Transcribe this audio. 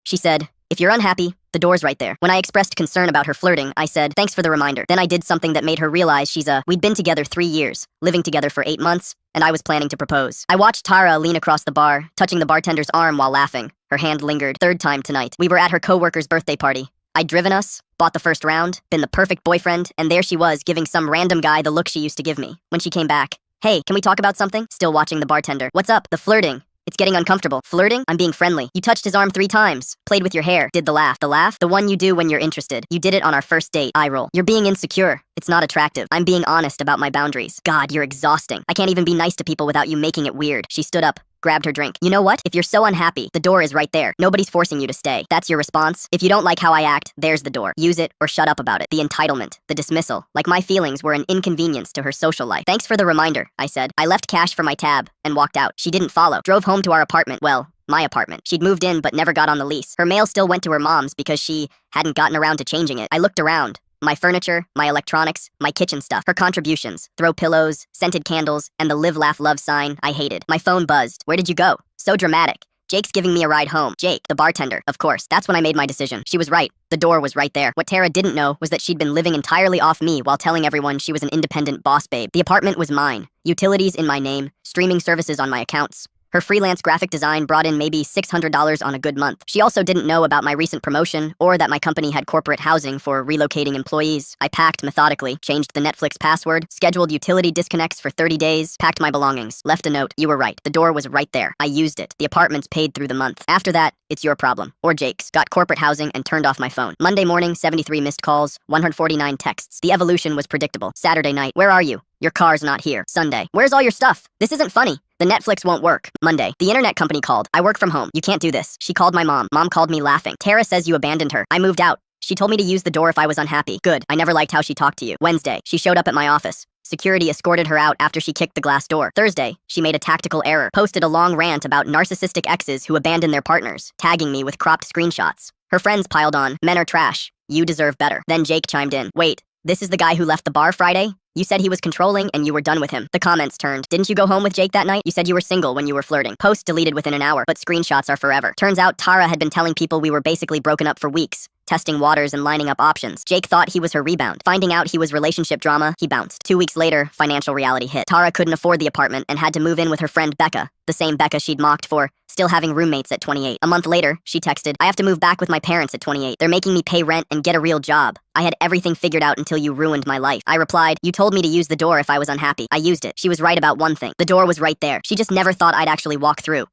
She said, "If you're unhappy, the door's right there." When I expressed concern about her flirting, I said, "Thanks for the reminder." Then I did something that made her realize we'd been together 3 years, living together for 8 months, and I was planning to propose. I watched Tara lean across the bar, touching the bartender's arm while laughing. Her hand lingered. Third time tonight. We were at her coworker's birthday party. I'd driven us, bought the first round, been the perfect boyfriend, and there she was giving some random guy the look she used to give me. When she came back, "Hey, can we talk about something?" Still watching the bartender. "What's up?" "The flirting. It's getting uncomfortable." "Flirting? I'm being friendly." "You touched his arm 3 times, played with your hair, did the laugh." "The laugh?" "The one you do when you're interested. You did it on our first date." Eye roll. "You're being insecure. It's not attractive. I'm being honest about my boundaries." "God, you're exhausting. I can't even be nice to people without you making it weird." She stood up, grabbed her drink. "You know what? If you're so unhappy, the door is right there. Nobody's forcing you to stay. That's your response? If you don't like how I act, there's the door. Use it or shut up about it." The entitlement, the dismissal, like my feelings were an inconvenience to her social life. "Thanks for the reminder," I said. I left cash for my tab and walked out. She didn't follow. Drove home to our apartment. Well, my apartment. She'd moved in but never got on the lease. Her mail still went to her mom's because she hadn't gotten around to changing it. I looked around. My furniture, my electronics, my kitchen stuff. Her contributions, throw pillows, scented candles, and the live, laugh, love sign I hated. My phone buzzed. "Where did you go?" "So dramatic. Jake's giving me a ride home." Jake, the bartender. Of course, that's when I made my decision. She was right. The door was right there. What Tara didn't know was that she'd been living entirely off me while telling everyone she was an independent boss babe. The apartment was mine. Utilities in my name, streaming services on my accounts. Her freelance graphic design brought in maybe $600 on a good month. She also didn't know about my recent promotion or that my company had corporate housing for relocating employees. I packed methodically, changed the Netflix password, scheduled utility disconnects for 30 days, packed my belongings, left a note. "You were right. The door was right there. I used it. The apartment's paid through the month. After that, it's your problem." Or Jake's. Got corporate housing and turned off my phone. Monday morning, 73 missed calls, 149 texts. The evolution was predictable. Saturday night, "Where are you?" "Your car's not here." Sunday, "Where's all your stuff? This isn't funny. The Netflix won't work." Monday, "The internet company called. I work from home. You can't do this." She called my mom. Mom called me laughing. "Tara says you abandoned her." "I moved out. She told me to use the door if I was unhappy." "Good. I never liked how she talked to you." Wednesday, "She showed up at my office. Security escorted her out after she kicked the glass door." Thursday, "She made a tactical error. Posted a long rant about narcissistic exes who abandon their partners, tagging me with cropped screenshots." Her friends piled on. "Men are trash. You deserve better." Then Jake chimed in. "Wait, this is the guy who left the bar Friday? You said he was controlling and you were done with him." The comments turned. "Didn't you go home with Jake that night? You said you were single when you were flirting." Post deleted within an hour, but screenshots are forever. Turns out Tara had been telling people we were basically broken up for weeks, testing waters and lining up options. Jake thought he was her rebound. Finding out he was relationship drama, he bounced. 2 weeks later, financial reality hit. Tara couldn't afford the apartment and had to move in with her friend Becca, the same Becca she'd mocked for still having roommates at 28. A month later, she texted, "I have to move back with my parents at 28. They're making me pay rent and get a real job. I had everything figured out until you ruined my life." I replied, "You told me to use the door if I was unhappy. I used it." She was right about one thing. The door was right there. She just never thought I'd actually walk through.